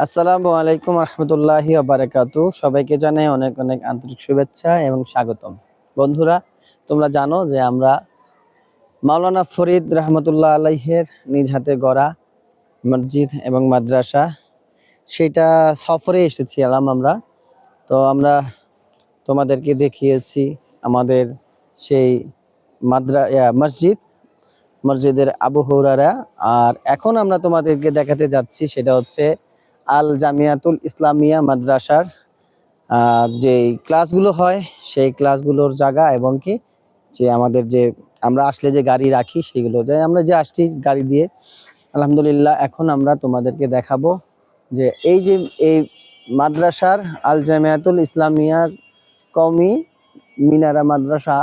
আসসালামু আলাইকুম রহমতুল্লাহি বারাকাতু। সবাইকে জানাই অনেক অনেক আন্তরিক শুভেচ্ছা এবং স্বাগতম। বন্ধুরা, তোমরা জানো যে আমরা মাওলানা ফরিদ রহমতুল্লাহ আলাইহের নিজ হাতে গড়া মসজিদ এবং মাদ্রাসা সেটা সফরে এসেছিলাম আমরা। তো আমরা তোমাদেরকে দেখিয়েছি আমাদের সেই মসজিদের আবু হুরায়রা। আর এখন আমরা তোমাদেরকে দেখাতে যাচ্ছি সেটা হচ্ছে আল জামিয়াতুল ইসলামিয়া মাদ্রাসার যে ক্লাসগুলো হয় সেই ক্লাসগুলোর জায়গা, এবং কি যে আমাদের যে আমরা আসলে যে গাড়ি রাখি সেগুলো যে আমরা যে আসছি গাড়ি দিয়ে। আলহামদুলিল্লাহ, এখন আমরা তোমাদেরকে দেখাবো যে এই মাদ্রাসার আল জামিয়াতুল ইসলামিয়া কওমি মিনারা মাদ্রাসা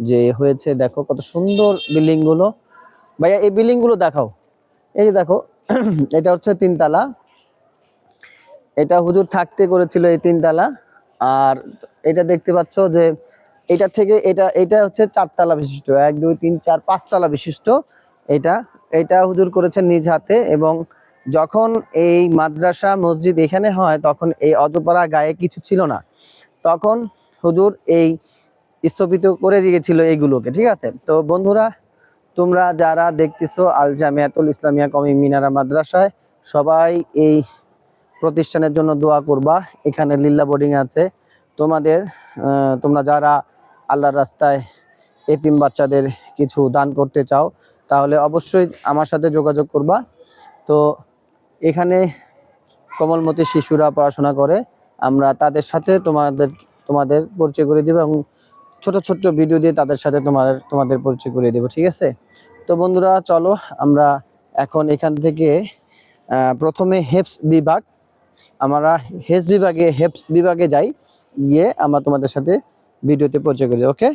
যে হয়েছে। দেখো কত সুন্দর বিল্ডিং গুলো। ভাইয়া, এই বিল্ডিং গুলো দেখাও। এই যে দেখো, এটা হচ্ছে 3 তলা। এটা হুজুর থাকতে করেছিল এই 3 তলা। আর এটা দেখতে পাচ্ছ যে এটা থেকে এটা হচ্ছে 4 তলা বিশিষ্ট, 1 2 3 4 5 তলা বিশিষ্ট। এটা এটা হুজুর করেছেন নিজ হাতে। এবং যখন এই মাদ্রাসা মসজিদ এখানে হয় তখন এই অজপাড়া গায়ে কিছু ছিল না, তখন হুজুর এই স্থপিত করে দিয়েছিল এইগুলোকে। ঠিক আছে, তো বন্ধুরা, তোমরা যারা দেখতেছো আল জামিয়াতুল ইসলামিয়া কওমি মিনারা মাদ্রাসায়, সবাই এই প্রতিষ্ঠানের জন্য দোয়া করবা। এখানে লিল্লা বোর্ডিং আছে। তোমরা যারা আল্লাহর রাস্তায় এতিম বাচ্চাদের কিছু দান করতে চাও তাহলে অবশ্যই আমার সাথে যোগাযোগ করবা। তো এখানে কোমলমতি শিশুরা পড়াশোনা করে, আমরা তাদের সাথে তোমাদের পরিচয় করে দিব এবং ছোট ছোট ভিডিও দিয়ে তাদের সাথে তোমাদের পরিচয় করে দেব। ঠিক আছে, তো বন্ধুরা চলো আমরা এখন এখান থেকে প্রথমে আমরা হেফস বিভাগে যাই, গিয়ে আমরা তোমাদের সাথে ভিডিওতে পরিচয় করি। ওকে।